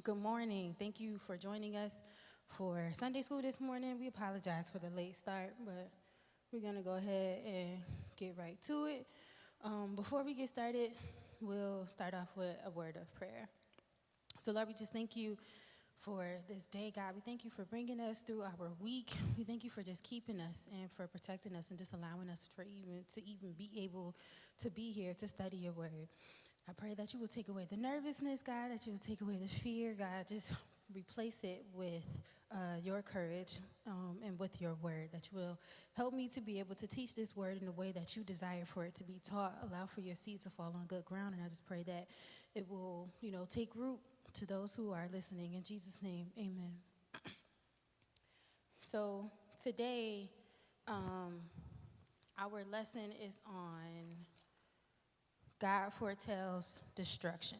Good morning. Thank you for joining us for Sunday school this morning. We apologize for the late start, but we're going to go ahead and get right to it. Before we get started, we'll start off with a word of prayer. So, Lord, we just thank you for this day, God. We thank you for bringing us through our week. We thank you for just keeping us and for protecting us and just allowing us to even be able to be here to study your word. I pray that you will take away the nervousness, God, that you will take away the fear, God. Just replace it with your courage and with your word, that you will help me to be able to teach this word in the way that you desire for it to be taught. Allow for your seed to fall on good ground, and I just pray that it will, take root to those who are listening. In Jesus' name, amen. So today, our lesson is on God foretells destruction.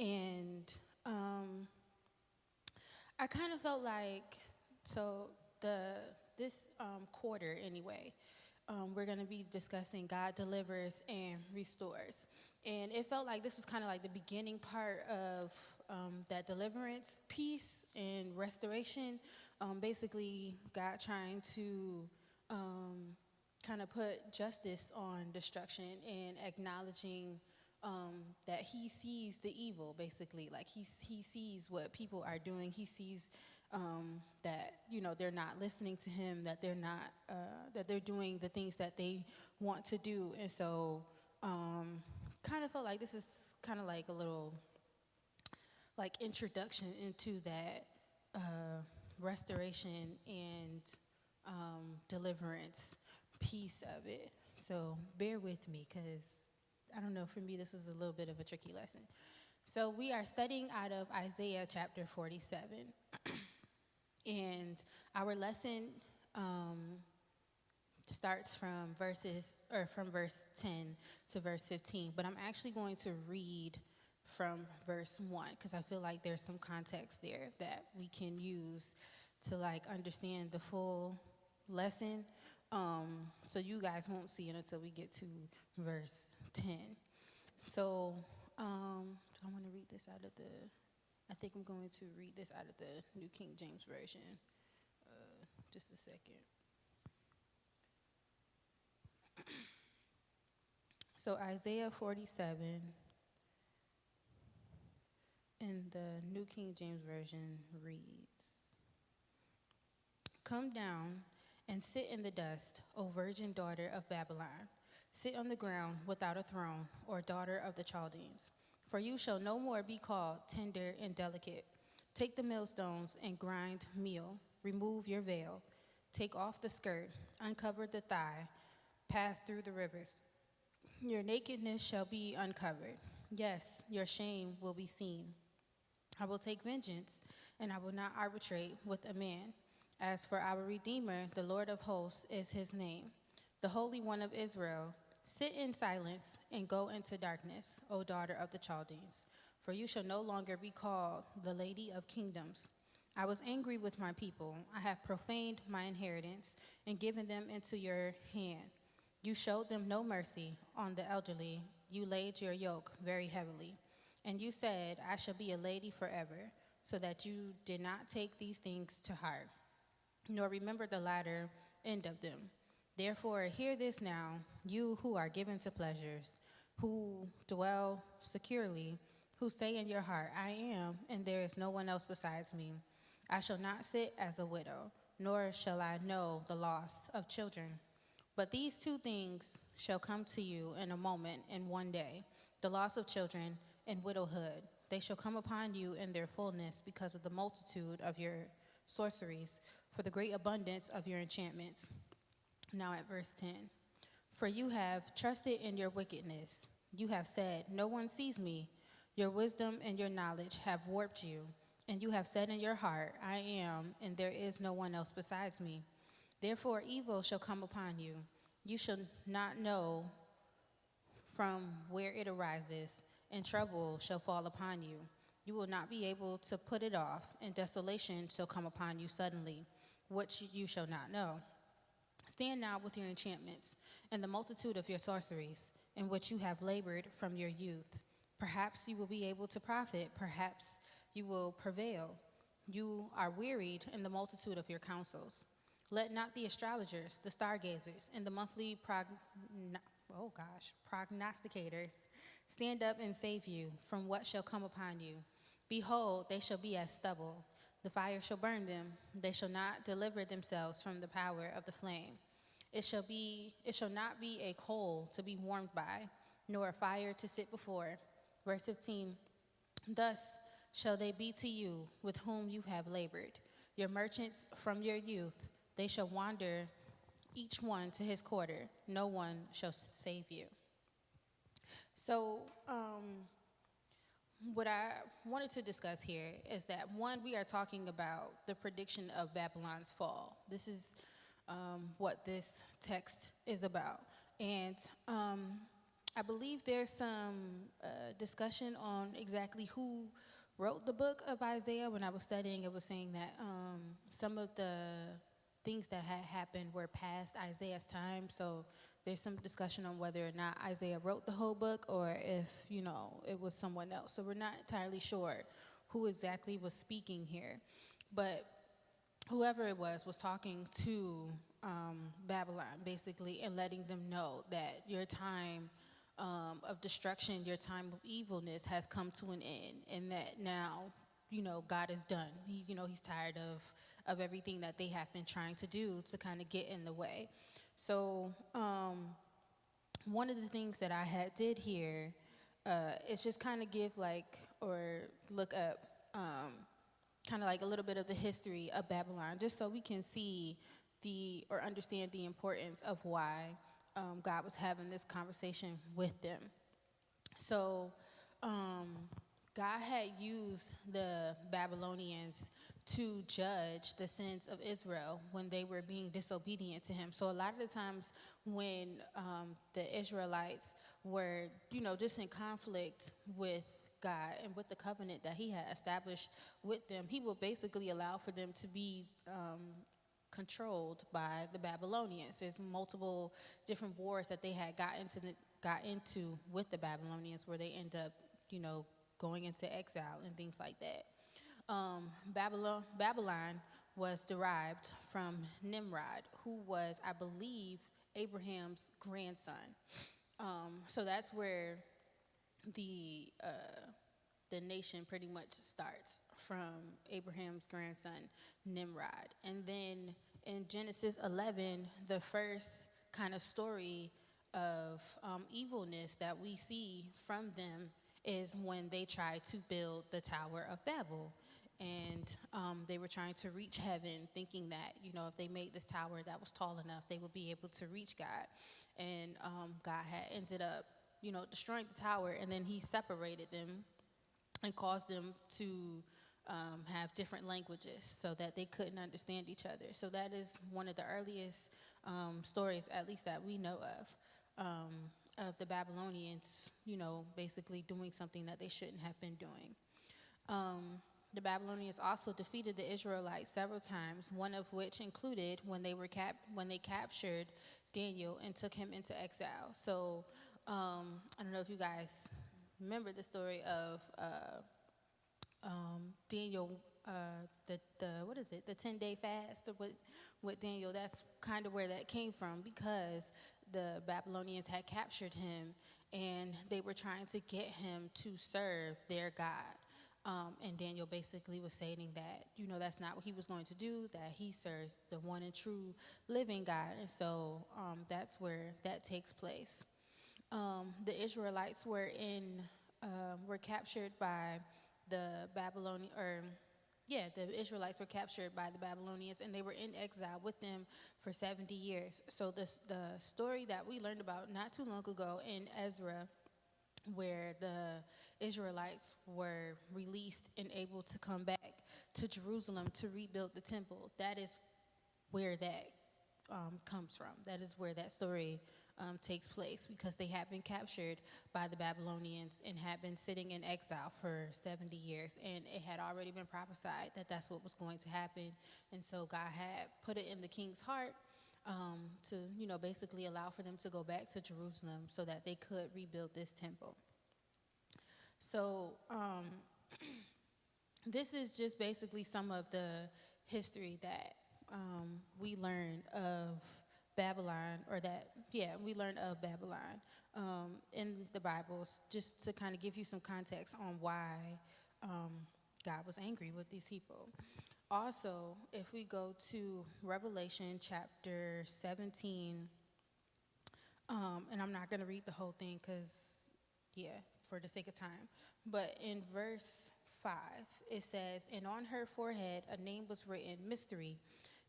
And I kind of felt like, this quarter anyway, we're going to be discussing God delivers and restores. And it felt like this was kind of like the beginning part of that deliverance piece and restoration. Basically, God trying to kind of put justice on destruction and acknowledging that he sees the evil, basically. Like he sees what people are doing. He sees that, they're not listening to him, that they're not, that they're doing the things that they want to do. And so kind of felt like this is kind of like a little like introduction into that restoration and deliverance piece of it. So bear with me, because I don't know, for me this was a little bit of a tricky lesson. So we are studying out of Isaiah chapter 47. And our lesson starts from verse 10 to verse 15. But I'm actually going to read from verse 1, because I feel like there's some context there that we can use to like understand the full lesson. So you guys won't see it until we get to verse 10. So I want to read this out of I think I'm going to read this out of the New King James Version. Just a second. So Isaiah 47 in the New King James Version reads, "Come down and sit in the dust, O virgin daughter of Babylon. Sit on the ground without a throne, or daughter of the Chaldeans. For you shall no more be called tender and delicate. Take the millstones and grind meal. Remove your veil. Take off the skirt. Uncover the thigh. Pass through the rivers. Your nakedness shall be uncovered. Yes, your shame will be seen. I will take vengeance, and I will not arbitrate with a man. As for our Redeemer, the Lord of hosts is his name, the Holy One of Israel. Sit in silence and go into darkness, O daughter of the Chaldeans, for you shall no longer be called the Lady of Kingdoms. I was angry with my people. I have profaned my inheritance and given them into your hand. You showed them no mercy on the elderly. You laid your yoke very heavily. And you said, I shall be a lady forever, so that you did not take these things to heart, nor remember the latter end of them. Therefore, hear this now, you who are given to pleasures, who dwell securely, who say in your heart, I am, and there is no one else besides me. I shall not sit as a widow, nor shall I know the loss of children. But these two things shall come to you in a moment, in one day, the loss of children and widowhood. They shall come upon you in their fullness because of the multitude of your sorceries, for the great abundance of your enchantments." Now at verse 10. "For you have trusted in your wickedness. You have said, no one sees me. Your wisdom and your knowledge have warped you. And you have said in your heart, I am, and there is no one else besides me. Therefore evil shall come upon you. You shall not know from where it arises, and trouble shall fall upon you. You will not be able to put it off, and desolation shall come upon you suddenly, which you shall not know. Stand now with your enchantments and the multitude of your sorceries, in which you have labored from your youth. Perhaps you will be able to profit. Perhaps you will prevail. You are wearied in the multitude of your counsels. Let not the astrologers, the stargazers, and the monthly prognosticators stand up and save you from what shall come upon you. Behold, they shall be as stubble. The fire shall burn them. They shall not deliver themselves from the power of the flame. It shall not be a coal to be warmed by, nor a fire to sit before. Verse 15, thus shall they be to you with whom you have labored. Your merchants from your youth, they shall wander each one to his quarter. No one shall save you. So, what I wanted to discuss here is that, one, we are talking about the prediction of Babylon's fall. This is what this text is about. And I believe there's some discussion on exactly who wrote the book of Isaiah. When I was studying, it was saying that some of the things that had happened were past Isaiah's time. So there's some discussion on whether or not Isaiah wrote the whole book or if, it was someone else. So we're not entirely sure who exactly was speaking here. But whoever it was talking to Babylon, basically, and letting them know that your time of destruction, your time of evilness has come to an end, and that now, God is done. He's tired of everything that they have been trying to do to kind of get in the way. So one of the things that I did here is just kind of give look up kind of like a little bit of the history of Babylon, just so we can see or understand the importance of why God was having this conversation with them. So God had used the Babylonians to judge the sins of Israel when they were being disobedient to him. So a lot of the times when the Israelites were, just in conflict with God and with the covenant that he had established with them, he would basically allow for them to be controlled by the Babylonians. There's multiple different wars that they had got into with the Babylonians, where they end up, going into exile and things like that. Babylon was derived from Nimrod, who was, I believe, Abraham's grandson. So that's where the nation pretty much starts, from Abraham's grandson, Nimrod. And then in Genesis 11, the first kind of story of evilness that we see from them is when they tried to build the Tower of Babel. And they were trying to reach heaven, thinking that, if they made this tower that was tall enough, they would be able to reach God. And God had ended up, destroying the tower, and then he separated them and caused them to have different languages so that they couldn't understand each other. So that is one of the earliest stories, at least that we know of the Babylonians, basically doing something that they shouldn't have been doing. The Babylonians also defeated the Israelites several times, one of which included when they captured Daniel and took him into exile. So I don't know if you guys remember the story of Daniel, the 10-day fast with Daniel. That's kind of where that came from, because the Babylonians had captured him and they were trying to get him to serve their God. And Daniel basically was saying that, that's not what he was going to do, that he serves the one and true living God. And so that's where that takes place. The Israelites were captured by the the Israelites were captured by the Babylonians, and they were in exile with them for 70 years. So the story that we learned about not too long ago in Ezra, where the Israelites were released and able to come back to Jerusalem to rebuild the temple, that is where that comes from. That is where that story takes place, because they had been captured by the Babylonians and had been sitting in exile for 70 years. And it had already been prophesied that that's what was going to happen. And so God had put it in the king's heart to, basically allow for them to go back to Jerusalem so that they could rebuild this temple. So this is just basically some of the history that we learn of Babylon, or that, yeah, we learn of Babylon in the Bibles, just to kind of give you some context on why um, God was angry with these people. Also, if we go to Revelation chapter 17, and I'm not going to read the whole thing because, yeah, for the sake of time. But in verse 5, it says, "And on her forehead a name was written, Mystery,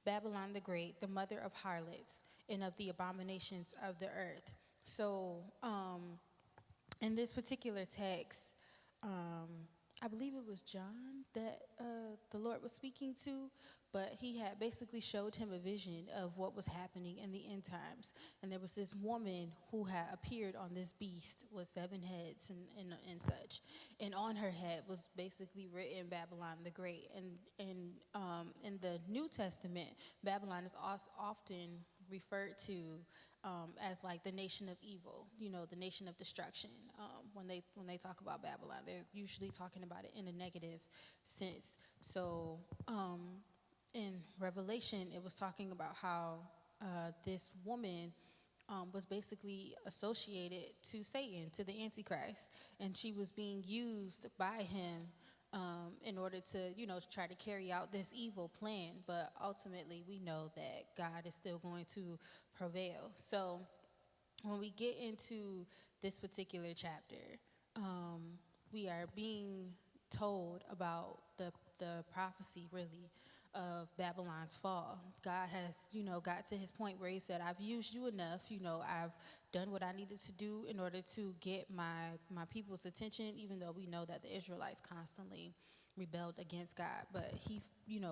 Babylon the Great, the mother of harlots and of the abominations of the earth." So in this particular text, I believe it was John that the Lord was speaking to, but he had basically showed him a vision of what was happening in the end times. And there was this woman who had appeared on this beast with 7 heads and such. And on her head was basically written Babylon the Great. And in the New Testament, Babylon is often referred to as like the nation of evil, the nation of destruction. When they talk about Babylon, they're usually talking about it in a negative sense. So in Revelation, it was talking about how this woman was basically associated to Satan, to the Antichrist, and she was being used by him in order to, try to carry out this evil plan. But ultimately, we know that God is still going to prevail. So when we get into this particular chapter, we are being told about the prophecy, really, of Babylon's fall. God has, got to his point where he said, "I've used you enough. I've done what I needed to do in order to get my people's attention," even though we know that the Israelites constantly rebelled against God. But he,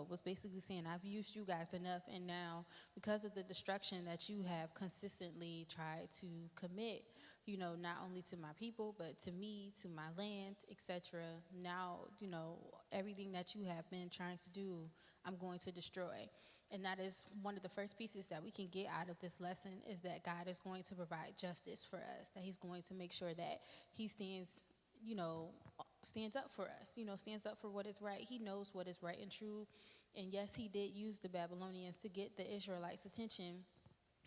was basically saying, "I've used you guys enough, and now because of the destruction that you have consistently tried to commit, not only to my people, but to me, to my land, etc. Now, everything that you have been trying to do, I'm going to destroy." And that is one of the first pieces that we can get out of this lesson, is that God is going to provide justice for us, that he's going to make sure that he stands up for us, stands up for what is right. He knows what is right and true. And yes, he did use the Babylonians to get the Israelites' attention.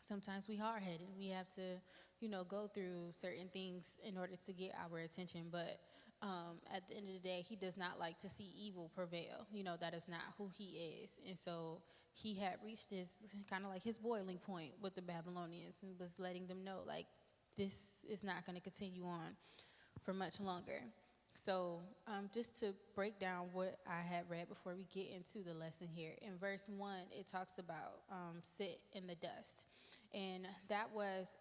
Sometimes we hard-headed. We have to, go through certain things in order to get our attention. But at the end of the day, he does not like to see evil prevail. That is not who he is. And so he had reached this kind of like his boiling point with the Babylonians, and was letting them know, like, this is not going to continue on for much longer. So just to break down what I had read before we get into the lesson here, in verse 1, it talks about sit in the dust. And that was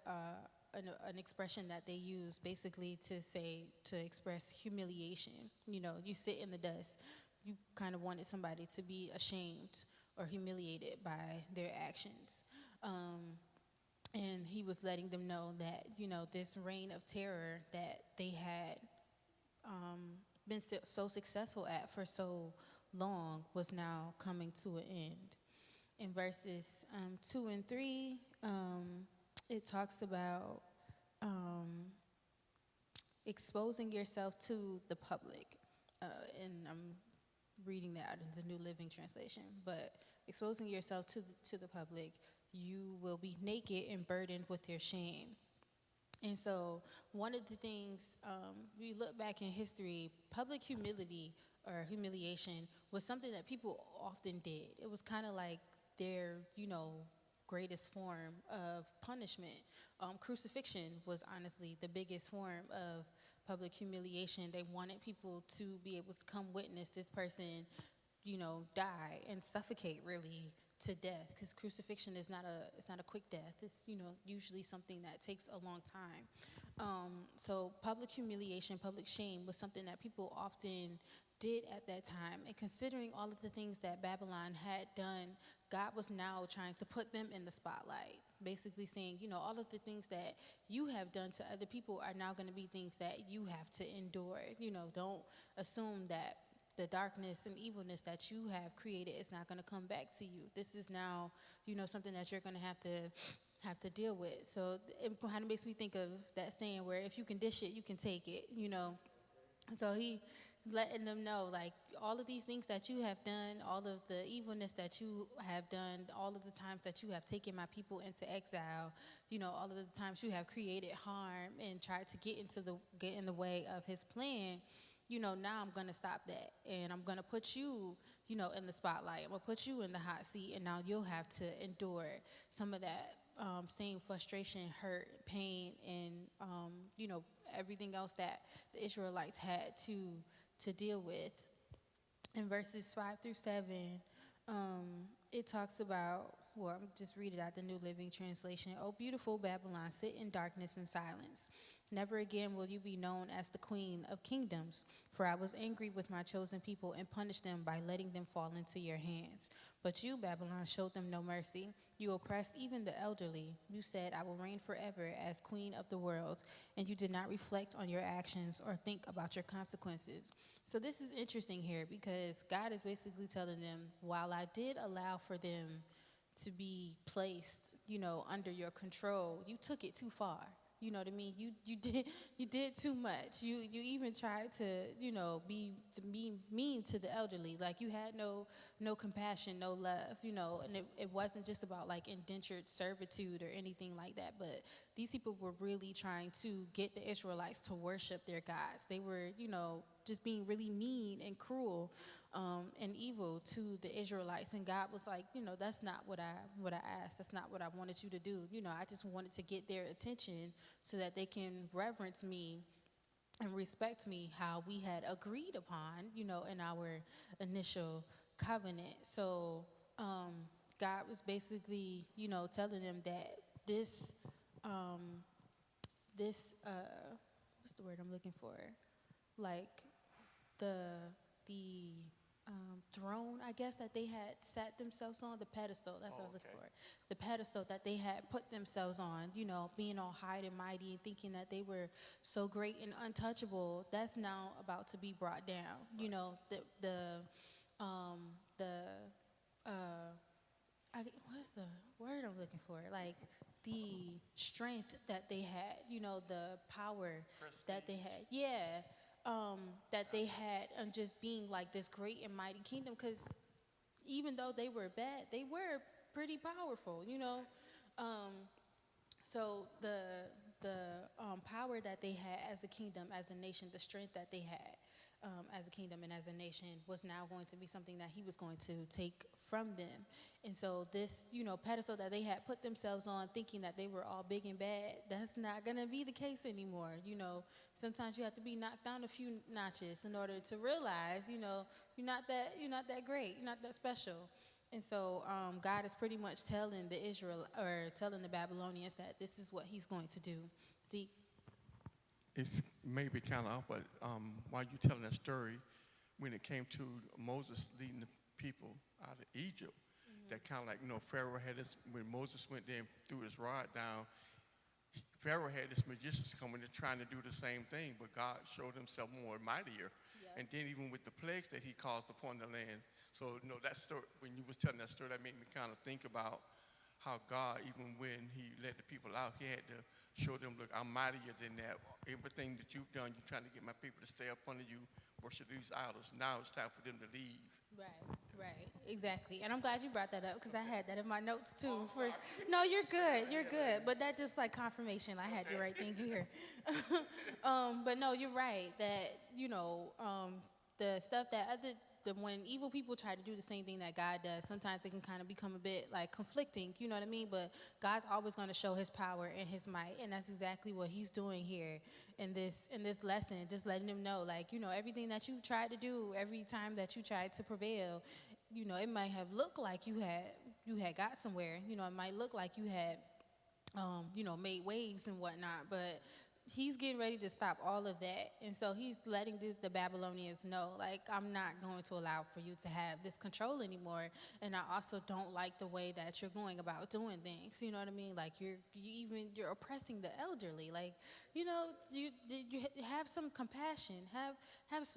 an expression that they used basically to express humiliation. You sit in the dust. You kind of wanted somebody to be ashamed or humiliated by their actions. And he was letting them know that, this reign of terror that they had been so successful at for so long was now coming to an end. In verses 2 and 3, it talks about exposing yourself to the public. And I'm reading that out in the New Living Translation. But exposing yourself to the public, you will be naked and burdened with your shame. And so one of the things, we look back in history, public humility or humiliation was something that people often did. It was kind of like their, greatest form of punishment. Crucifixion was honestly the biggest form of public humiliation. They wanted people to be able to come witness this person, die and suffocate, really, to death, because crucifixion is not a quick death. It's usually something that takes a long time. So public humiliation, public shame was something that people often did at that time. And considering all of the things that Babylon had done, God was now trying to put them in the spotlight, basically saying, all of the things that you have done to other people are now going to be things that you have to endure. Don't assume that the darkness and evilness that you have created is not going to come back to you. This is now, something that you're going to have to deal with. So it kind of makes me think of that saying where if you can dish it, you can take it, So he letting them know, like, all of these things that you have done, all of the evilness that you have done, all of the times that you have taken my people into exile, all of the times you have created harm and tried to get in the way of his plan. Now I'm gonna stop that, and I'm gonna put you, in the spotlight. I'm gonna put you in the hot seat, and now you'll have to endure some of that same frustration, hurt, pain, and everything else that the Israelites had to deal with. In verses 5 through 7, it talks about, well, I'm just read it out the New Living Translation. "O beautiful Babylon, sit in darkness and silence. Never again will you be known as the queen of kingdoms, for I was angry with my chosen people and punished them by letting them fall into your hands. But you, Babylon, showed them no mercy. You oppressed even the elderly. You said, I will reign forever as queen of the world, and you did not reflect on your actions or think about your consequences." So this is interesting here, because God is basically telling them, while I did allow for them to be placed, under your control, you took it too far. You know what I mean? You did too much. You even tried to be mean to the elderly. Like, you had no compassion, no love. And it wasn't just about like indentured servitude or anything like that. But these people were really trying to get the Israelites to worship their gods. They were just being really mean and cruel and evil to the Israelites. And God was like, that's not what I asked. That's not what I wanted you to do. I just wanted to get their attention so that they can reverence me and respect me, how we had agreed upon, in our initial covenant. So God was basically, telling them that this what's the word I'm looking for? Like the throne, I guess, that they had sat themselves on, the pedestal, that's what I was looking for. The pedestal that they had put themselves on, being all high and mighty and thinking that they were so great and untouchable, that's now about to be brought down. What's the word I'm looking for? Like, the strength that they had, the power that they had. Yeah. That they had, and just being like this great and mighty kingdom, because even though they were bad, they were pretty powerful, So the power that they had as a kingdom, as a nation, the strength that they had as a kingdom and as a nation was now going to be something that he was going to take from them. And so this, pedestal that they had put themselves on, thinking that they were all big and bad, that's not going to be the case anymore. Sometimes you have to be knocked down a few notches in order to realize, you're not that great, you're not that special. And so God is pretty much telling telling the Babylonians that this is what he's going to do. Deep. It's maybe kind of off, but while you're telling that story, when it came to Moses leading the people out of Egypt, that kind of like, Pharaoh had this, when Moses went there and threw his rod down, Pharaoh had his magicians coming and trying to do the same thing, but God showed himself more mightier. Yep. And then even with the plagues that he caused upon the land. So, that story, when you was telling that story, that made me kind of think about how God, even when he let the people out, he had to show them, look, I'm mightier than that. Everything that you've done, you're trying to get my people to stay up under you, worship these idols. Now it's time for them to leave. Right, exactly. And I'm glad you brought that up, because I had that in my notes too. No, you're good. But that just like confirmation, I had the right thing here. But no, you're right that, the stuff that when evil people try to do the same thing that God does, sometimes it can kind of become a bit like conflicting, you know what I mean? But God's always going to show his power and his might, and that's exactly what he's doing here in this lesson, just letting them know, like, everything that you tried to do, every time that you tried to prevail, it might have looked like you had got somewhere, it might look like you had made waves and whatnot, but he's getting ready to stop all of that. And so he's letting the Babylonians know, like, I'm not going to allow for you to have this control anymore. And I also don't like the way that you're going about doing things. You know what I mean? Like, you're oppressing the elderly. Like, you have some compassion,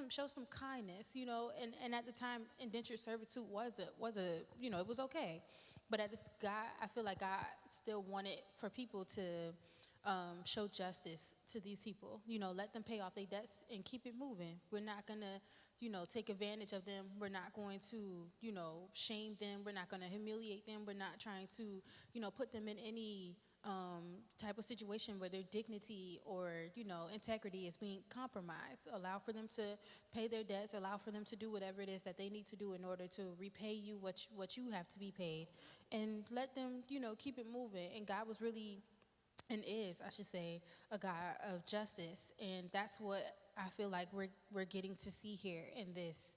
show some kindness, and at the time, indentured servitude was it was okay. But I feel like God still wanted for people to show justice to these people. Let them pay off their debts and keep it moving. We're not going to, take advantage of them. We're not going to, shame them. We're not going to humiliate them. We're not trying to, put them in any type of situation where their dignity or, integrity is being compromised. Allow for them to pay their debts. Allow for them to do whatever it is that they need to do in order to repay you what you have to be paid. And let them, keep it moving. And God was really, and is, I should say, a God of justice. And that's what I feel like we're getting to see here in this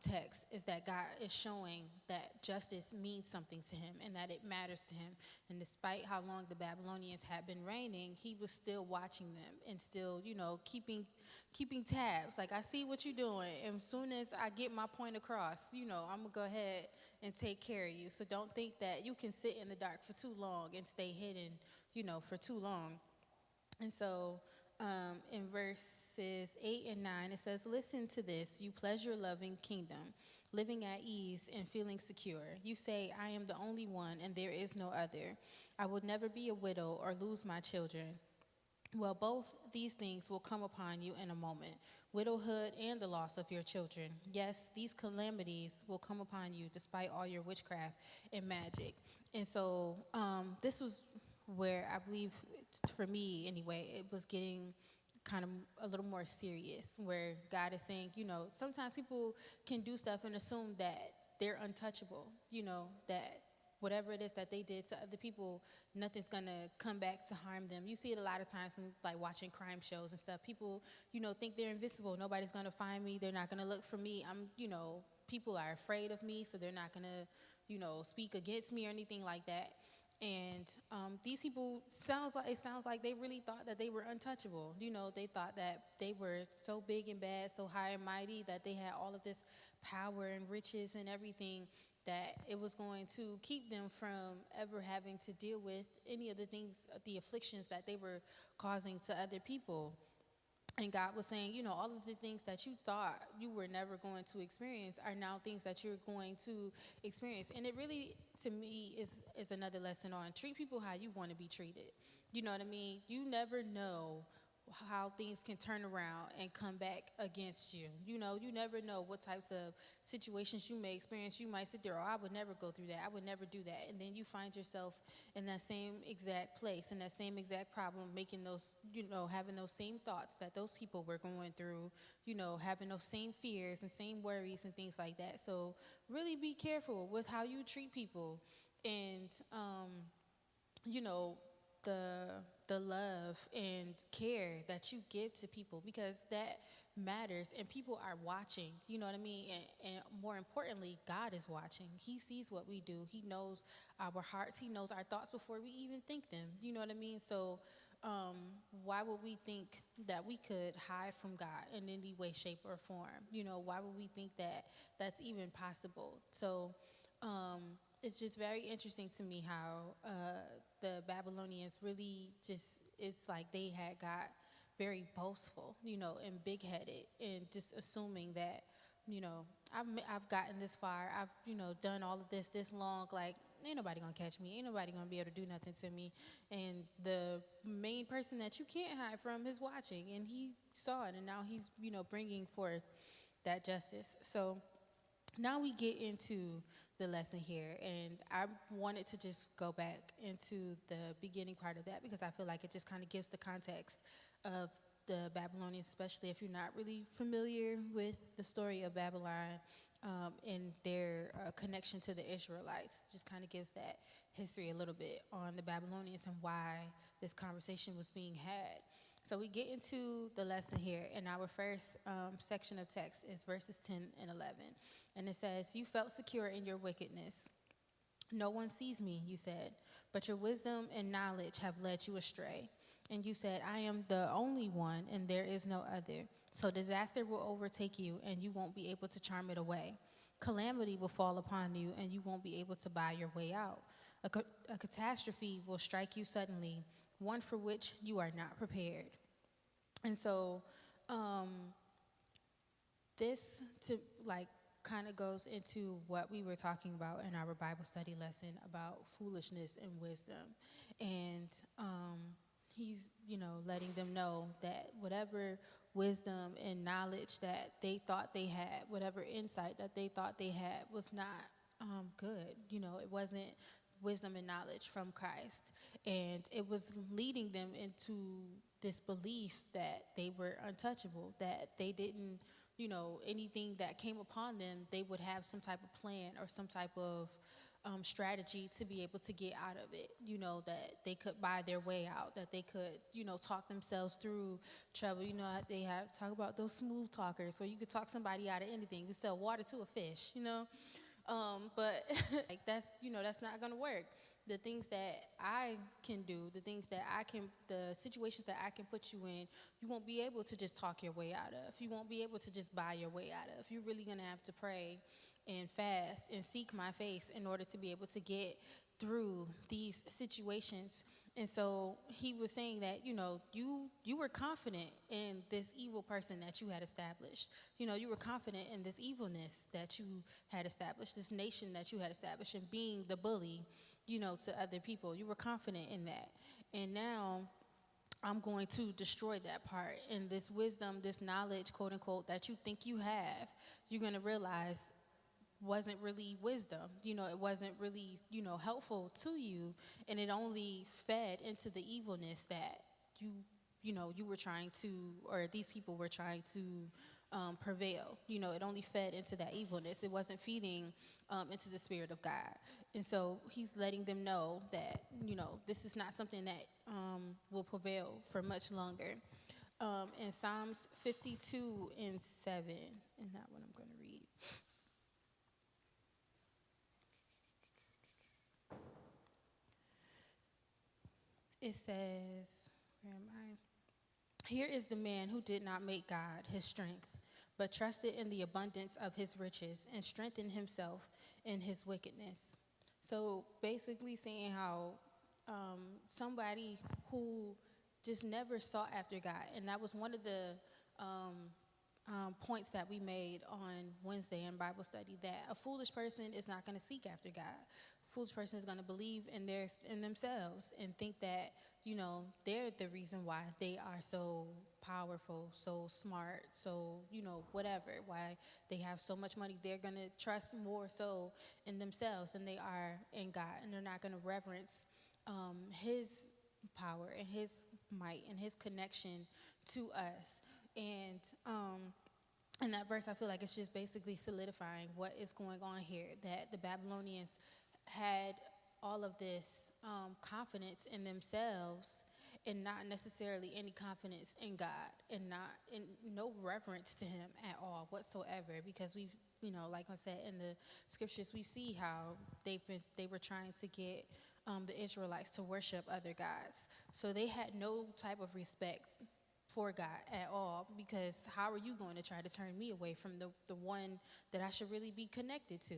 text, is that God is showing that justice means something to him and that it matters to him. And despite how long the Babylonians had been reigning, he was still watching them and still, keeping tabs. Like, I see what you're doing. And as soon as I get my point across, I'm going to go ahead and take care of you. So don't think that you can sit in the dark for too long and stay hidden, for too long. And so in verses 8 and 9, it says, "Listen to this, you pleasure-loving kingdom, living at ease and feeling secure. You say, I am the only one and there is no other. I will never be a widow or lose my children. Well, both these things will come upon you in a moment, widowhood and the loss of your children. Yes, these calamities will come upon you despite all your witchcraft and magic." And so this was where I believe, for me anyway, it was getting kind of a little more serious, where God is saying, sometimes people can do stuff and assume that they're untouchable, that whatever it is that they did to other people, nothing's going to come back to harm them. You see it a lot of times from, like, watching crime shows and stuff. People, think they're invisible. Nobody's going to find me. They're not going to look for me. People are afraid of me, so they're not going to, speak against me or anything like that. And these people, it sounds like they really thought that they were untouchable. They thought that they were so big and bad, so high and mighty, that they had all of this power and riches and everything, that it was going to keep them from ever having to deal with any of the things, the afflictions that they were causing to other people. And God was saying, all of the things that you thought you were never going to experience are now things that you're going to experience. And it really, to me, is another lesson on treat people how you want to be treated. You know what I mean? You never know how things can turn around and come back against you. You never know what types of situations you may experience. You might sit there, I would never go through that. I would never do that. And then you find yourself in that same exact place, in that same exact problem, making those, having those same thoughts that those people were going through, having those same fears and same worries and things like that. So really be careful with how you treat people. And, the love and care that you give to people, because that matters and people are watching, you know what I mean? And more importantly, God is watching. He sees what we do. He knows our hearts. He knows our thoughts before we even think them, you know what I mean? So why would we think that we could hide from God in any way, shape, or form? Why would we think that that's even possible? So it's just very interesting to me how the Babylonians really just, it's like they had got very boastful, and big-headed, and just assuming that, I've gotten this far, I've, done all of this long, like, ain't nobody gonna catch me, ain't nobody gonna be able to do nothing to me. And the main person that you can't hide from is watching, and he saw it, and now he's, bringing forth that justice. So now we get into the lesson here, and I wanted to just go back into the beginning part of that, because I feel like it just kind of gives the context of the Babylonians, especially if you're not really familiar with the story of Babylon and their connection to the Israelites. Just kind of gives that history a little bit on the Babylonians and why this conversation was being had. So we get into the lesson here, and our first section of text is verses 10 and 11. And it says, "You felt secure in your wickedness. No one sees me, you said, but your wisdom and knowledge have led you astray. And you said, I am the only one and there is no other. So disaster will overtake you and you won't be able to charm it away. Calamity will fall upon you and you won't be able to buy your way out. A catastrophe will strike you suddenly, one for which you are not prepared." And so this kind of goes into what we were talking about in our Bible study lesson about foolishness and wisdom. And he's, letting them know that whatever wisdom and knowledge that they thought they had, whatever insight that they thought they had, was not good. It wasn't wisdom and knowledge from Christ. And it was leading them into this belief that they were untouchable, that they didn't, anything that came upon them, they would have some type of plan or some type of strategy to be able to get out of it, that they could buy their way out, that they could, talk themselves through trouble. They have talk about those smooth talkers where you could talk somebody out of anything. You could sell water to a fish. But like that's not gonna work. The things that I can do, the situations that I can put you in, you won't be able to just talk your way out of. You won't be able to just buy your way out of. You're really gonna have to pray and fast and seek my face in order to be able to get through these situations. And so he was saying that, you were confident in this evil person that you had established. You were confident in this evilness that you had established, this nation that you had established, and being the bully, to other people. You were confident in that. And now I'm going to destroy that part. And this wisdom, this knowledge, quote unquote, that you think you have, you're going to realize wasn't really wisdom. It wasn't really, helpful to you, and it only fed into the evilness that you were trying to, or these people were trying to prevail. It only fed into that evilness. It wasn't feeding into the Spirit of God. And so he's letting them know that, this is not something that will prevail for much longer. In Psalms 52 and 7, and that one I'm going to read. It says, where am I? Here is the man who did not make God his strength, but trusted in the abundance of his riches and strengthened himself in his wickedness. So basically saying how somebody who just never sought after God, and that was one of the points that we made on Wednesday in Bible study, that a foolish person is not going to seek after God. A foolish person is going to believe in themselves and think that, they're the reason why they are so powerful, so smart, so, whatever, why they have so much money. They're going to trust more so in themselves than they are in God, and they're not going to reverence his power and his might and his connection to us. And in that verse, I feel like it's just basically solidifying what is going on here, that the Babylonians had all of this confidence in themselves and not necessarily any confidence in God, and no reverence to him at all whatsoever, because we've, like I said, in the scriptures, we see how they were trying to get the Israelites to worship other gods. So they had no type of respect for God at all, because how are you going to try to turn me away from the one that I should really be connected to,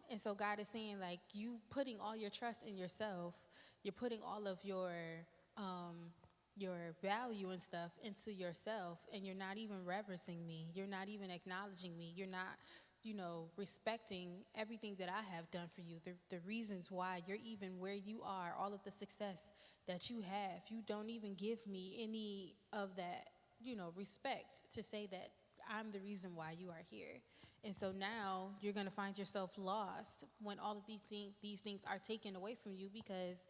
And so God is saying, like, you putting all your trust in yourself, you're putting all of your value and stuff into yourself, and you're not even reverencing me. You're not even acknowledging me. You're not, respecting everything that I have done for you, the reasons why you're even where you are, all of the success that you have. You don't even give me any of that, respect to say that I'm the reason why you are here. And so now you're going to find yourself lost when all of these things are taken away from you, because,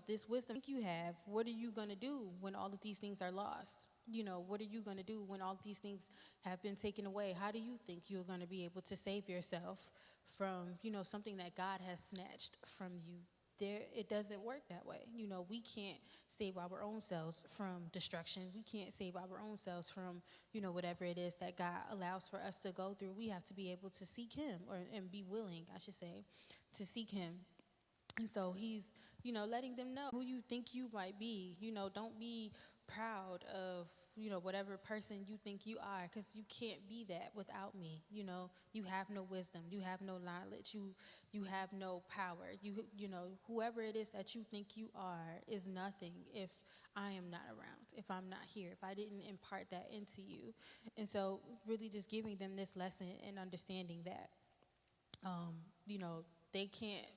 this wisdom you have, what are you going to do when all of these things are lost? What are you going to do when all of these things have been taken away? How do you think you're going to be able to save yourself from, something that God has snatched from you? It doesn't work that way. We can't save our own selves from destruction. We can't save our own selves from, whatever it is that God allows for us to go through. We have to be able to seek him, and be willing, I should say, to seek him. And so he's, letting them know who you think you might be. Don't be proud of, whatever person you think you are, because you can't be that without me. You have no wisdom. You have no knowledge. You have no power. Whoever it is that you think you are is nothing if I am not around, if I'm not here, if I didn't impart that into you. And so really just giving them this lesson and understanding that, they can't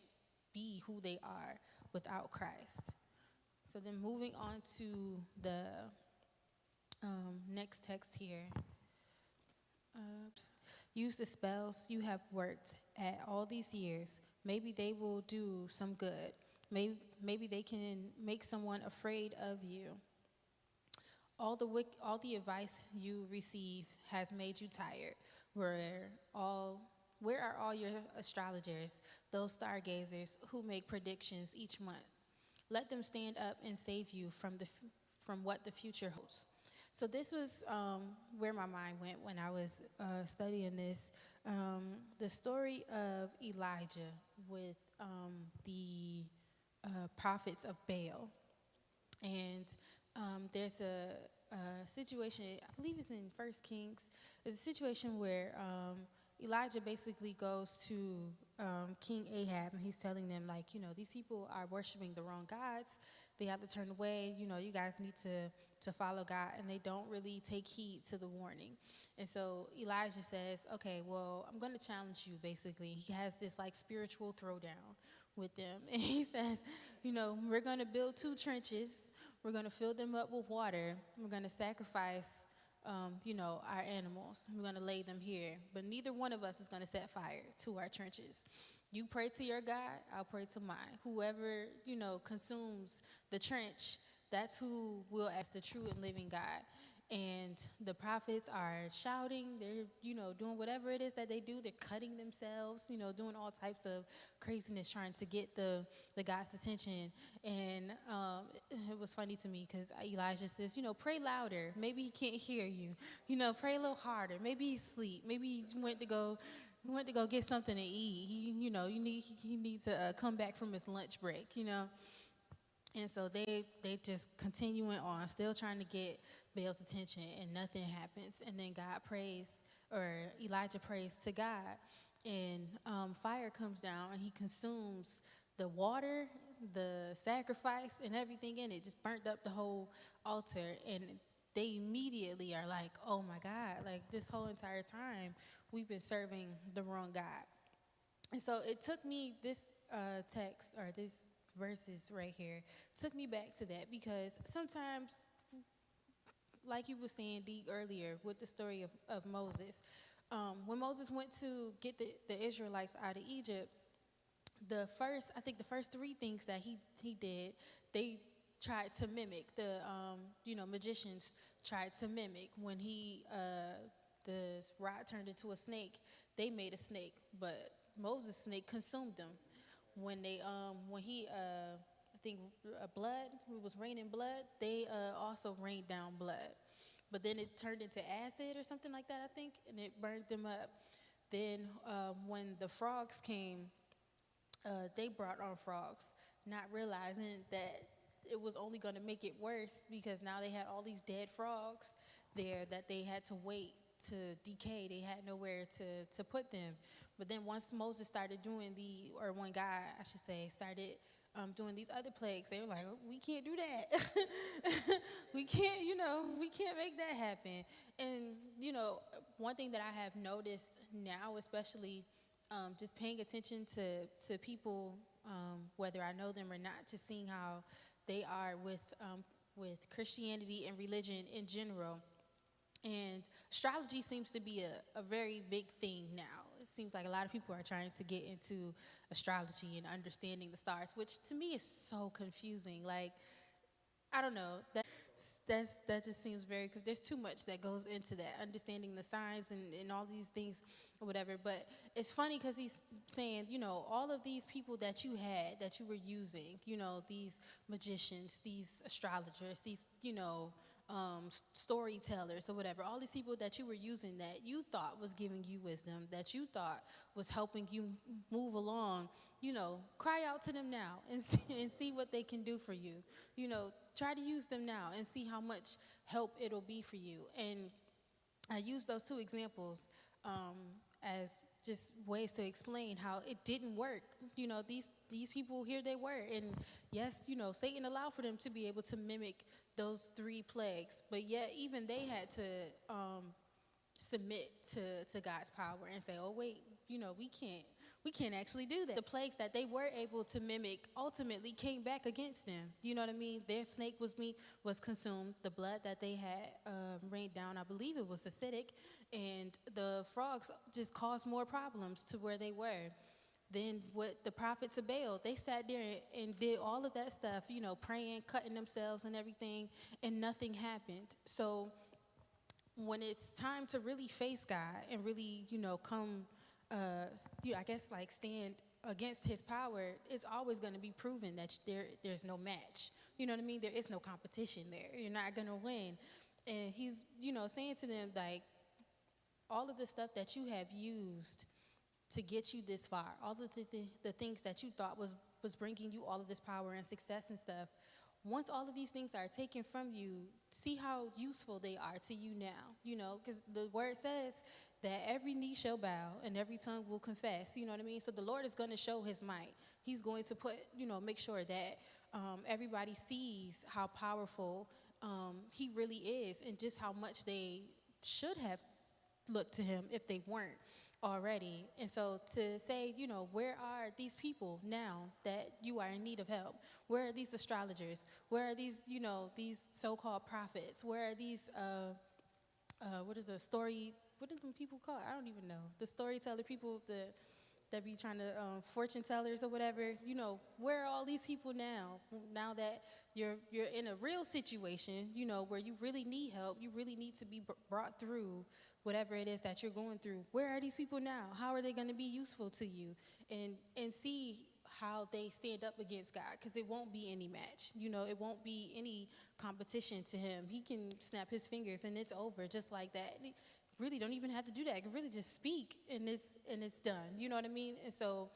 be who they are without Christ. So then moving on to the next text here. Use the spells you have worked at all these years. Maybe they will do some good. Maybe they can make someone afraid of you. All the advice you receive has made you tired. Where are all your astrologers, those stargazers who make predictions each month? Let them stand up and save you from what the future holds. So this was where my mind went when I was studying this. The story of Elijah with the prophets of Baal. And there's a situation, I believe it's in First Kings. There's a situation where Elijah basically goes to King Ahab, and he's telling them, like, these people are worshiping the wrong gods. They have to turn away. You guys need to follow God, and they don't really take heed to the warning. And so Elijah says, okay, well, I'm going to challenge you, basically. He has this, like, spiritual throwdown with them. And he says, we're going to build 2 trenches. We're going to fill them up with water. We're going to sacrifice our animals. We're going to lay them here. But neither one of us is going to set fire to our trenches. You pray to your God, I'll pray to mine. Whoever, consumes the trench, that's who will ask the true and living God. And the prophets are shouting. They're, doing whatever it is that they do. They're cutting themselves, doing all types of craziness, trying to get the God's attention. And it was funny to me because Elijah says, pray louder. Maybe he can't hear you. Pray a little harder. Maybe he's asleep. Maybe he went to go get something to eat. He needs to come back from his lunch break, And so they just continuing on, still trying to get Baal's attention, and nothing happens. And then Elijah prays to God, and fire comes down, and he consumes the water, the sacrifice, and everything in it. Just burnt up the whole altar, and they immediately are like, oh my God, like this whole entire time we've been serving the wrong God. And so it took me, this text, or this verses right here, took me back to that, because sometimes, like you were saying, Dee, earlier with the story of Moses, when Moses went to get the Israelites out of Egypt, the first 3 things that he did, they tried to mimic. The magicians tried to mimic. When the rod turned into a snake, they made a snake, but Moses' snake consumed them. When blood, it was raining blood, they also rained down blood. But then it turned into acid or something like that, I think, and it burned them up. Then when the frogs came, they brought on frogs, not realizing that it was only going to make it worse, because now they had all these dead frogs there that they had to wait to decay. They had nowhere to put them. But then once Moses started when God, I should say, started doing these other plagues, they were like, oh, we can't do that. we can't make that happen. And, one thing that I have noticed now, especially just paying attention to people, whether I know them or not, just seeing how they are with Christianity and religion in general. And astrology seems to be a very big thing now. It seems like a lot of people are trying to get into astrology and understanding the stars, which to me is so confusing. Like, I don't know. That just seems very, because there's too much that goes into that, understanding the signs and all these things or whatever. But it's funny because he's saying, all of these people that you were using, these magicians, these astrologers, these, storytellers or whatever, all these people that you were using that you thought was giving you wisdom, that you thought was helping you move along, cry out to them now and see what they can do for you. Try to use them now and see how much help it'll be for you. And I use those 2 examples as just ways to explain how it didn't work. These people, here they were. And yes, Satan allowed for them to be able to mimic those 3 plagues. But yet even they had to submit to God's power and say, oh wait, we can't actually do that. The plagues that they were able to mimic ultimately came back against them. You know what I mean? Their snake was consumed. The blood that they had rained down, I believe it was acidic, and the frogs just caused more problems to where they were. Then what the prophets of Baal, they sat there and did all of that stuff, praying, cutting themselves and everything, and nothing happened. So when it's time to really face God and really, come, I guess like stand against his power, it's always going to be proven that there's no match. You know what I mean? There is no competition there. You're not going to win. And he's, saying to them, like, all of the stuff that you have used to get you this far, all of the things that you thought was bringing you all of this power and success and stuff, once all of these things are taken from you, see how useful they are to you now, because the word says that every knee shall bow and every tongue will confess, you know what I mean? So the Lord is going to show his might. He's going to make sure that everybody sees how powerful he really is and just how much they should have looked to him if they weren't already. And so to say, where are these people now that you are in need of help? Where are these astrologers? Where are these, these so-called prophets? Where are these, what do them people call? I don't even know. The storyteller people that be trying to, fortune tellers or whatever, where are all these people now that you're in a real situation, where you really need help, you really need to be brought through whatever it is that you're going through. Where are these people now? How are they going to be useful to you? And see how they stand up against God, because it won't be any match. It won't be any competition to him. He can snap his fingers and it's over just like that. Really don't even have to do that. I can really just speak and it's done. You know what I mean? And so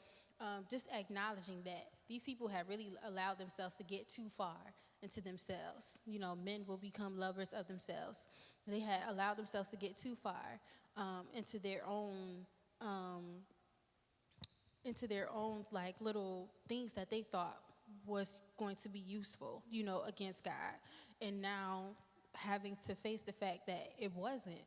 just acknowledging that these people have really allowed themselves to get too far into themselves. Men will become lovers of themselves. They had allowed themselves to get too far into their own like little things that they thought was going to be useful, against God. And now having to face the fact that it wasn't,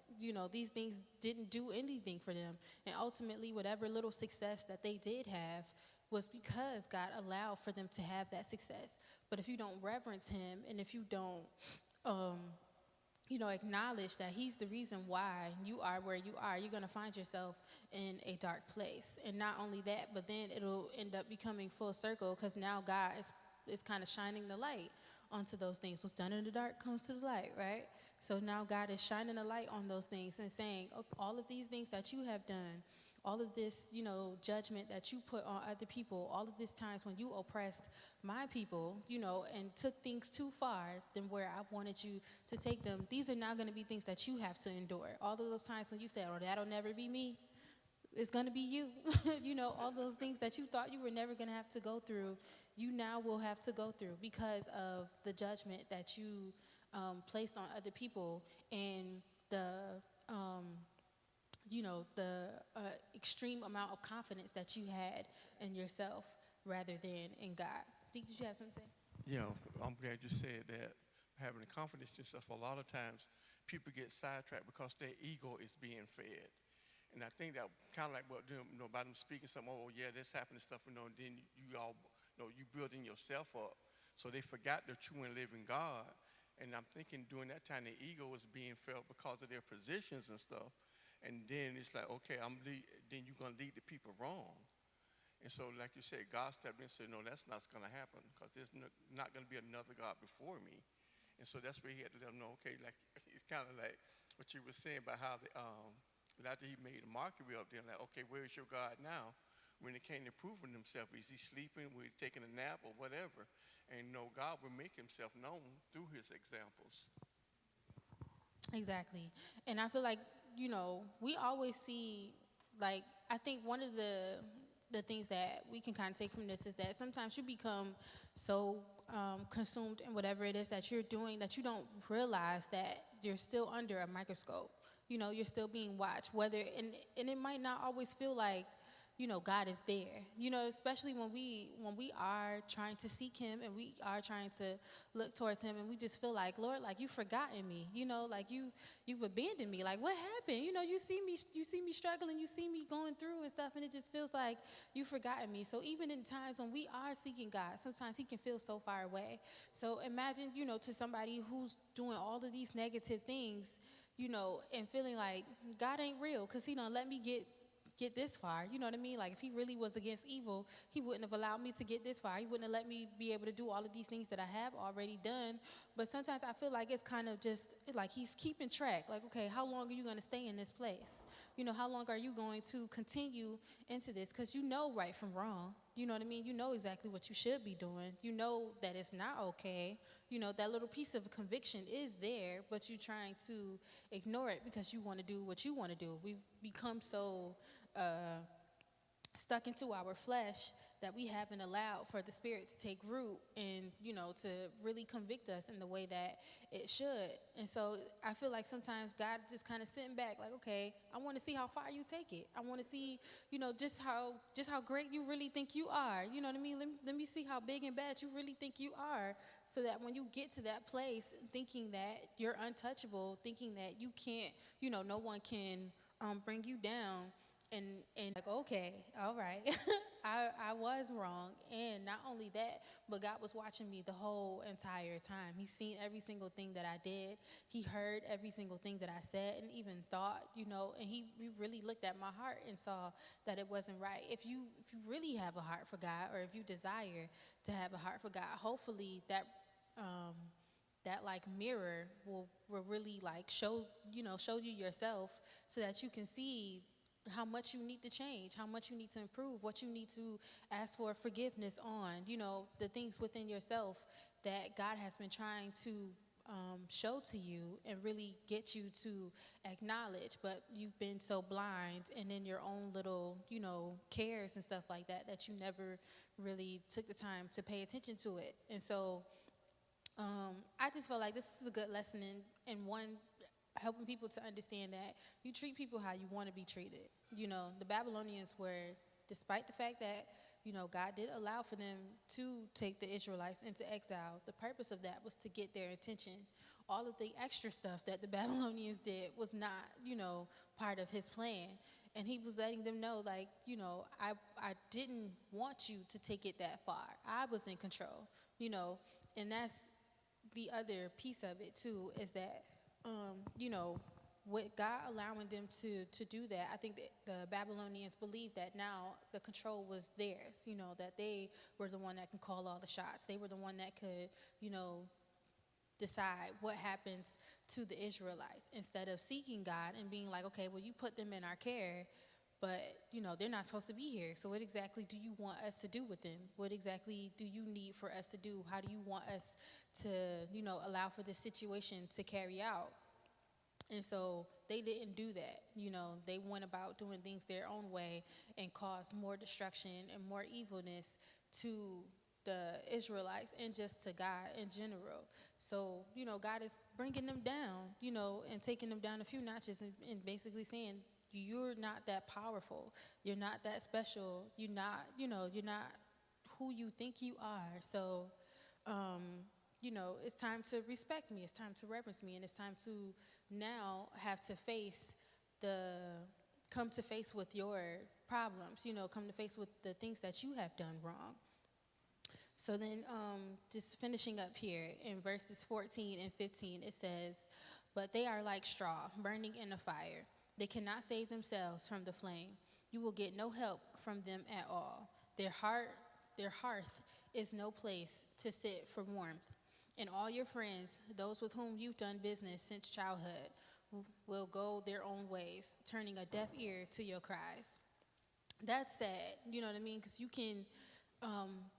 these things didn't do anything for them. And ultimately, whatever little success that they did have was because God allowed for them to have that success. But if you don't reverence him and if you don't, acknowledge that he's the reason why you are where you are, you're going to find yourself in a dark place. And not only that, but then it'll end up becoming full circle, because now God is kind of shining the light onto those things. What's done in the dark comes to the light, right? So now God is shining a light on those things and saying, all of these things that you have done, all of this, judgment that you put on other people, all of these times when you oppressed my people, and took things too far than where I wanted you to take them, these are now going to be things that you have to endure. All of those times when you said, that'll never be me, it's going to be you. All those things that you thought you were never going to have to go through, you now will have to go through because of the judgment that you placed on other people and the extreme amount of confidence that you had in yourself rather than in God. Did you have something to say? Yeah, I'm glad you said that. Having the confidence in yourself, a lot of times people get sidetracked because their ego is being fed. And I think that kind of like what by them speaking something, yeah, this happened and stuff, and then you all, you building yourself up. So they forgot the true and living God. And I'm thinking during that time, the ego was being felt because of their positions and stuff. And then it's like, okay, then you're going to lead the people wrong. And so, like you said, God stepped in and said, no, that's not going to happen, because there's not going to be another God before me. And so that's where he had to let them know, okay, like it's kind of like what you were saying about how after he made a mockery of them, like, okay, where's your God now? When it came to proving himself, is he sleeping? Was he taking a nap or whatever? And God will make himself known through his examples. Exactly. And I feel like, we always see, like, I think one of the things that we can kind of take from this is that sometimes you become so consumed in whatever it is that you're doing that you don't realize that you're still under a microscope. You're still being watched, and it might not always feel like, God is there. Especially when we are trying to seek him and we are trying to look towards him, and we just feel like, Lord, like you've forgotten me, like you've abandoned me. Like, what happened? You see me struggling, you see me going through and stuff, and it just feels like you've forgotten me. So even in times when we are seeking God, sometimes he can feel so far away. So imagine, to somebody who's doing all of these negative things, and feeling like God ain't real because he don't let me get this far. You know what I mean? Like, if he really was against evil, he wouldn't have allowed me to get this far. He wouldn't have let me be able to do all of these things that I have already done. But sometimes I feel like it's kind of just like he's keeping track. Like, okay, how long are you going to stay in this place? How long are you going to continue into this? Because you know right from wrong. You know what I mean? You know exactly what you should be doing. You know that it's not okay. That little piece of conviction is there, but you're trying to ignore it because you want to do what you want to do. We've become so stuck into our flesh that we haven't allowed for the Spirit to take root and, to really convict us in the way that it should. And so I feel like sometimes God just kind of sitting back like, okay, I want to see how far you take it. I want to see, just how great you really think you are. You know what I mean? Let me see how big and bad you really think you are, so that when you get to that place thinking that you're untouchable, thinking that you can't, no one can bring you down, and like, okay, all right, I was wrong. And not only that, but God was watching me the whole entire time. He's seen every single thing that I did. He heard every single thing that I said and even thought, and he really looked at my heart and saw that it wasn't right. If you really have a heart for God, or if you desire to have a heart for God, hopefully that like mirror will really like show you yourself, so that you can see how much you need to change, how much you need to improve, what you need to ask for forgiveness on, the things within yourself that God has been trying to show to you and really get you to acknowledge, but you've been so blind and in your own little, cares and stuff like that, that you never really took the time to pay attention to it. And so I just felt like this is a good lesson in one, helping people to understand that you treat people how you want to be treated. The Babylonians were, despite the fact that, God did allow for them to take the Israelites into exile, the purpose of that was to get their attention. All of the extra stuff that the Babylonians did was not, part of his plan. And he was letting them know, like, I didn't want you to take it that far. I was in control, and that's the other piece of it too, is that with God allowing them to do that, I think that the Babylonians believed that now the control was theirs, that they were the one that can call all the shots. They were the one that could, decide what happens to the Israelites, instead of seeking God and being like, okay, well, you put them in our care, but, they're not supposed to be here. So what exactly do you want us to do with them? What exactly do you need for us to do? How do you want us to, allow for this situation to carry out? And so they didn't do that. They went about doing things their own way and caused more destruction and more evilness to the Israelites and just to God in general. So, God is bringing them down, and taking them down a few notches and basically saying, you're not that powerful. You're not that special. You're not who you think you are. So, it's time to respect me. It's time to reverence me. And it's time to now have to come to face with your problems, come to face with the things that you have done wrong. So then just finishing up here in verses 14 and 15, it says, but they are like straw burning in a fire. They cannot save themselves from the flame. You will get no help from them at all. Their hearth is no place to sit for warmth. And all your friends, those with whom you've done business since childhood, will go their own ways, turning a deaf ear to your cries. That's sad, you know what I mean? Because you can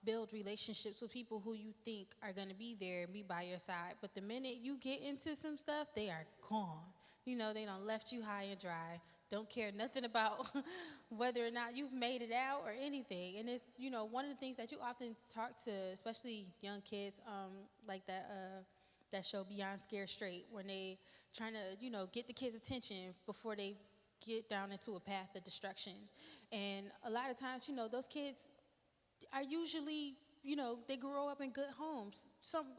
build relationships with people who you think are going to be there and be by your side. But the minute you get into some stuff, they are gone. They done left you high and dry. Don't care nothing about whether or not you've made it out or anything. And it's, one of the things that you often talk to, especially young kids, like that show Beyond Scared Straight, when they trying to, get the kids' attention before they get down into a path of destruction. And a lot of times, those kids are usually, they grow up in good homes.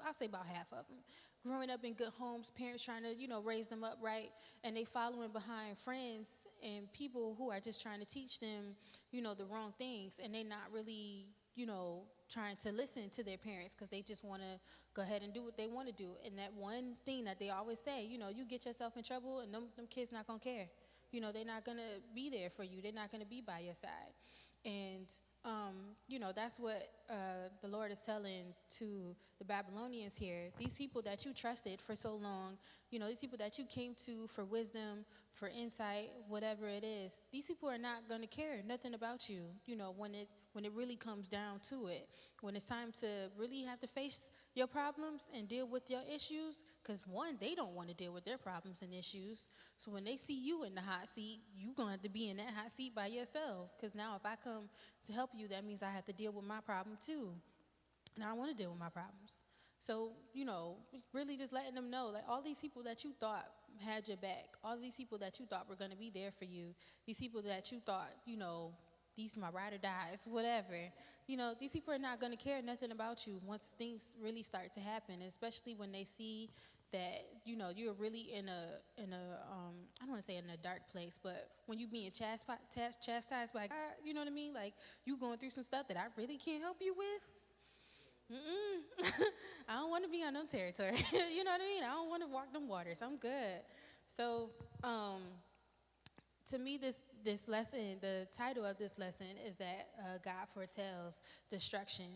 I say about half of them. Growing up in good homes, parents trying to, raise them up right, and they following behind friends and people who are just trying to teach them, the wrong things, and they not really, trying to listen to their parents because they just want to go ahead and do what they want to do. And that one thing that they always say, you get yourself in trouble, and them kids not going to care. They're not going to be there for you. They're not going to be by your side. And that's what the Lord is telling to the Babylonians here. These people that you trusted for so long, these people that you came to for wisdom, for insight, whatever it is, these people are not going to care nothing about you, when it really comes down to it. When it's time to really have to face your problems and deal with your issues, because one, they don't want to deal with their problems and issues. So when they see you in the hot seat, you're going to have to be in that hot seat by yourself, because now if I come to help you, that means I have to deal with my problem too. And I don't want to deal with my problems. So, really just letting them know, like, all these people that you thought had your back, all these people that you thought were going to be there for you, these people that you thought, these my ride or dies, whatever, these people are not going to care nothing about you once things really start to happen, especially when they see that, you're really in a I don't want to say in a dark place, but when you being chastised by God, you know what I mean? Like, you going through some stuff that I really can't help you with. I don't want to be on no territory. You know what I mean? I don't want to walk them waters. I'm good. So, to me, this lesson, the title of this lesson is that God foretells destruction.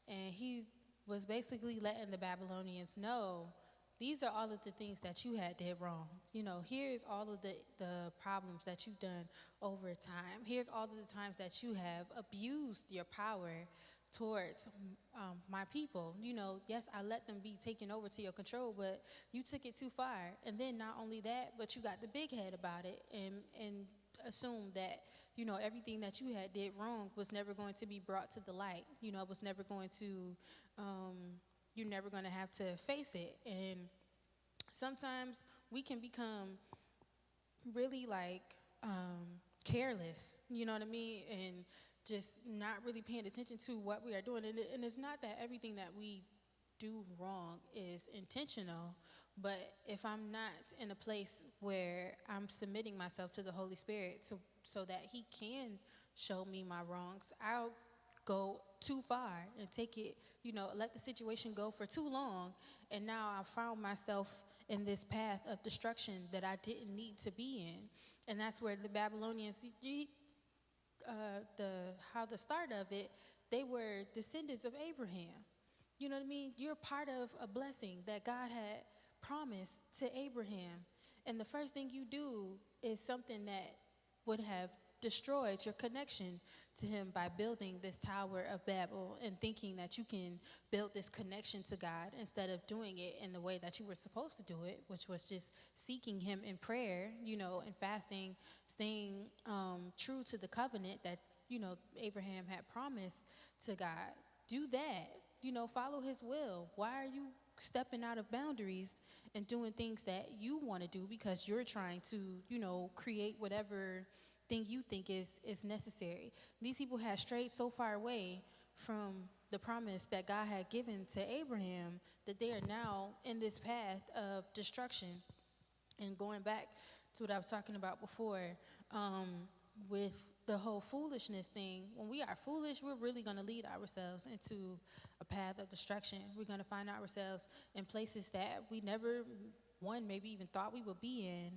And he was basically letting the Babylonians know, these are all of the things that you had did wrong. Here's all of the problems that you've done over time. Here's all of the times that you have abused your power towards my people. Yes, I let them be taken over to your control, but you took it too far. And then not only that, but you got the big head about it and assumed that, everything that you had did wrong was never going to be brought to the light. It was never going to, you're never going to have to face it. And sometimes we can become really careless, you know what I mean? And just not really paying attention to what we are doing. And it's not that everything that we do wrong is intentional, but if I'm not in a place where I'm submitting myself to the Holy Spirit so that he can show me my wrongs, I'll go too far and take it, let the situation go for too long. And now I found myself in this path of destruction that I didn't need to be in. And that's where the Babylonians, how the start of it, they were descendants of Abraham. You know what I mean? You're part of a blessing that God had promised to Abraham. And the first thing you do is something that would have destroyed your connection to him by building this Tower of Babel and thinking that you can build this connection to God instead of doing it in the way that you were supposed to do it, which was just seeking him in prayer, and fasting, staying true to the covenant that, Abraham had promised to God. Do that, follow his will. Why are you stepping out of boundaries and doing things that you want to do because you're trying to, create whatever thing you think is necessary? These people had strayed so far away from the promise that God had given to Abraham that they are now in this path of destruction. And going back to what I was talking about before, with the whole foolishness thing, when we are foolish, we're really going to lead ourselves into a path of destruction. We're going to find ourselves in places that we never, maybe even thought we would be in,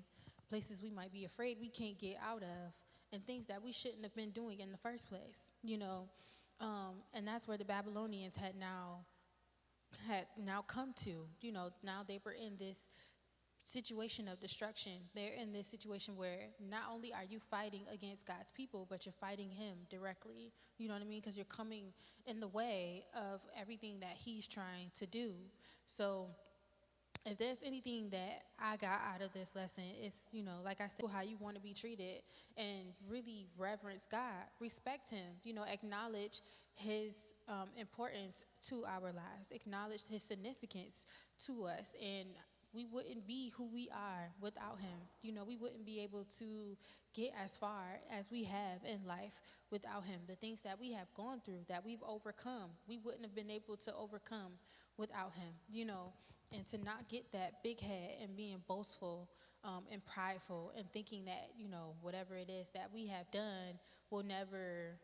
places we might be afraid we can't get out of, and things that we shouldn't have been doing in the first place, and that's where the Babylonians had now come to, now they were in this situation of destruction. They're in this situation where not only are you fighting against God's people, but you're fighting him directly, you know what I mean? Because you're coming in the way of everything that he's trying to do. So if there's anything that I got out of this lesson, it's, like I said, how you want to be treated, and really reverence God, respect him, acknowledge his importance to our lives, acknowledge his significance to us, and we wouldn't be who we are without him. We wouldn't be able to get as far as we have in life without him. The things that we have gone through, that we've overcome, we wouldn't have been able to overcome without him, and to not get that big head and being boastful and prideful and thinking that, whatever it is that we have done will never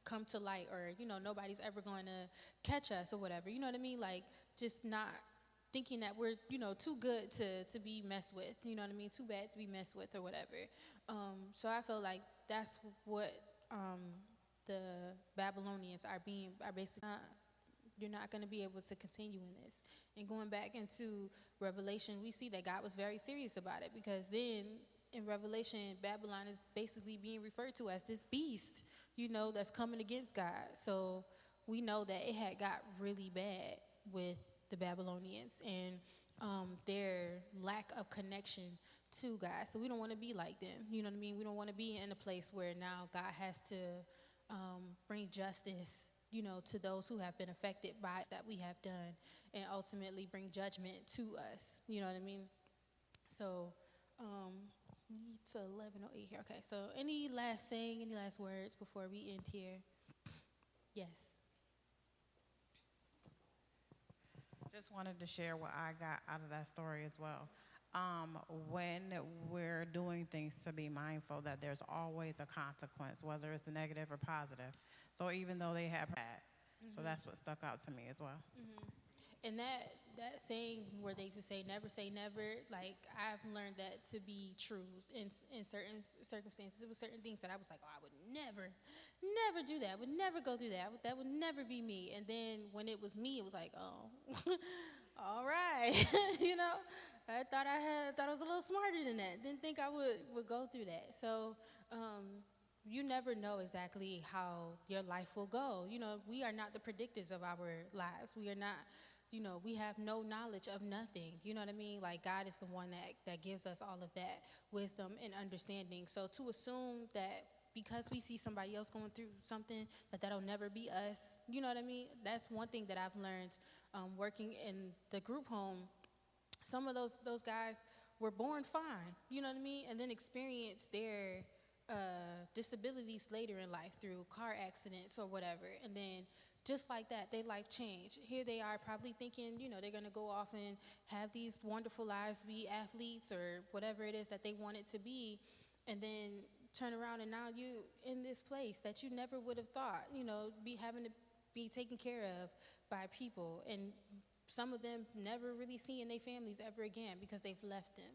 come to light, or nobody's ever going to catch us or whatever, you know what I mean? Like, just not thinking that we're too good to be messed with, you know what I mean, too bad to be messed with or whatever. So I feel like that's what the Babylonians are basically you're not going to be able to continue in this. And going back into Revelation, we see that God was very serious about it, because then in Revelation, Babylon is basically being referred to as this beast, that's coming against God. So we know that it had got really bad with the Babylonians and their lack of connection to God. So we don't want to be like them. You know what I mean? We don't want to be in a place where now God has to bring justice, to those who have been affected by that we have done, and ultimately bring judgment to us. You know what I mean? So, to 11:08 here. Okay, so any last words before we end here? Yes. Just wanted to share what I got out of that story as well. When we're doing things, to be mindful that there's always a consequence, whether it's negative or positive. So even though they have that, so that's what stuck out to me as well. And that saying where they used to say never, like, I've learned that to be true in certain circumstances. It was certain things that I was like, oh, I would never do that. I would never go through that. That would never be me. And then when it was me, it was like, oh, all right. I thought I was a little smarter than that. Didn't think I would go through that. So you never know exactly how your life will go. We are not the predictors of our lives. We are not, we have no knowledge of nothing. You know what I mean? Like, God is the one that gives us all of that wisdom and understanding. So to assume that because we see somebody else going through something, that'll never be us, you know what I mean? That's one thing that I've learned working in the group home. Some of those guys were born fine, you know what I mean? And then experienced their disabilities later in life through car accidents or whatever. And then just like that, their life changed. Here they are probably thinking, they're going to go off and have these wonderful lives, be athletes or whatever it is that they want it to be. And then turn around and now you in this place that you never would have thought, be having to be taken care of by people. And some of them never really seeing their families ever again because they've left them.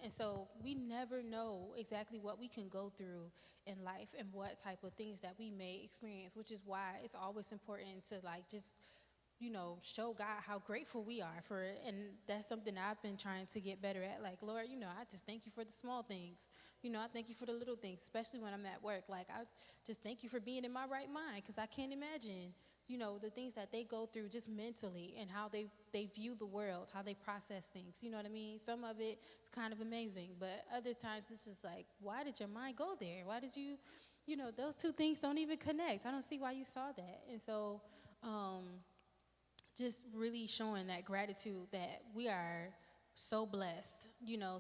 And so we never know exactly what we can go through in life and what type of things that we may experience, which is why it's always important to just, show God how grateful we are for it. And that's something I've been trying to get better at. Like, Lord, I just thank you for the small things. I thank you for the little things, especially when I'm at work. Like, I just thank you for being in my right mind, because I can't imagine the things that they go through just mentally and how they view the world, how they process things. You know what I mean? Some of it is kind of amazing, but other times it's just like, why did your mind go there? Why did you, those two things don't even connect. I don't see why you saw that. And so just really showing that gratitude that we are so blessed,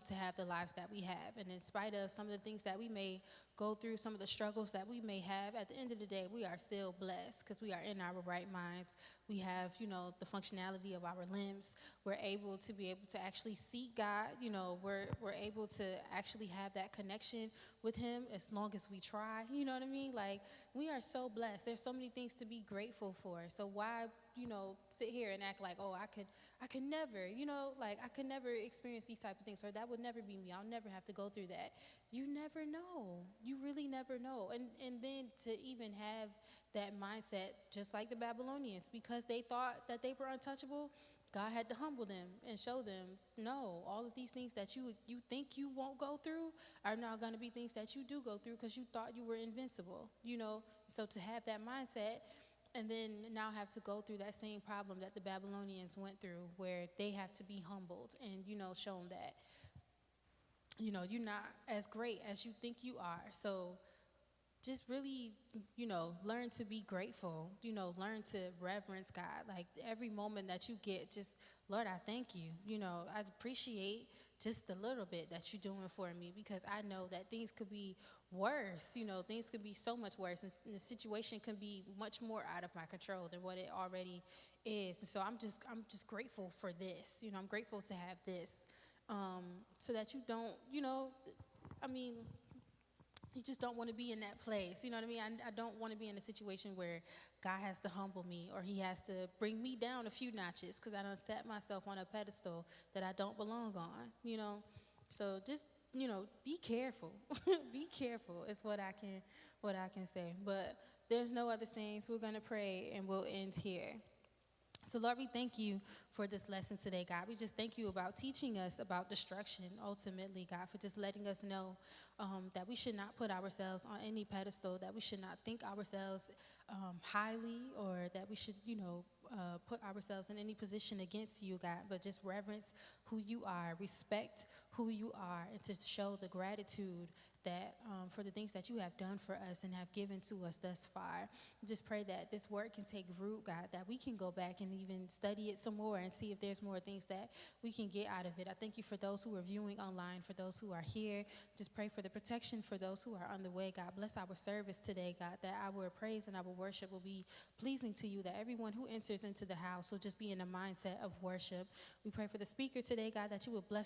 to have the lives that we have. And in spite of some of the things that we may go through, some of the struggles that we may have, at the end of the day, we are still blessed because we are in our right minds. We have, the functionality of our limbs. We're able to actually seek God. We're able to actually have that connection with him as long as we try. You know what I mean? Like, we are so blessed. There's so many things to be grateful for. So why, sit here and act like, oh, I could never, I could never experience these type of things, or that would never be me. I'll never have to go through that. You never know. You really never know. And then to even have that mindset, just like the Babylonians, because they thought that they were untouchable, God had to humble them and show them, no, all of these things that you think you won't go through are now going to be things that you do go through because you thought you were invincible, So to have that mindset and then now have to go through that same problem that the Babylonians went through, where they have to be humbled and, shown that, you're not as great as you think you are. So just really, learn to be grateful, learn to reverence God. Like every moment that you get, just, Lord, I thank you. I appreciate just the little bit that you're doing for me, because I know that things could be worse. Things could be so much worse, and the situation can be much more out of my control than what it already is. And so I'm just grateful for this. I'm grateful to have this, so that you don't, I mean, you just don't want to be in that place. You know what I mean? I don't want to be in a situation where God has to humble me, or he has to bring me down a few notches because I done set myself on a pedestal that I don't belong on. So just, be careful. Be careful is what I can say. But there's no other sayings. We're going to pray and we'll end here. So, Lord, we thank you for this lesson today, God. We just thank you about teaching us about destruction, ultimately, God, for just letting us know that we should not put ourselves on any pedestal, that we should not think ourselves highly, or that we should, put ourselves in any position against you, God, but just reverence who you are, respect who you are, and to show the gratitude that for the things that you have done for us and have given to us thus far. Just pray that this work can take root, God, that we can go back and even study it some more and see if there's more things that we can get out of it. I thank you for those who are viewing online, for those who are here. Just pray for the protection for those who are on the way, God. Bless our service today, God, that our praise and our worship will be pleasing to you, that everyone who enters into the house will just be in a mindset of worship. We pray for the speaker today, God, that you will bless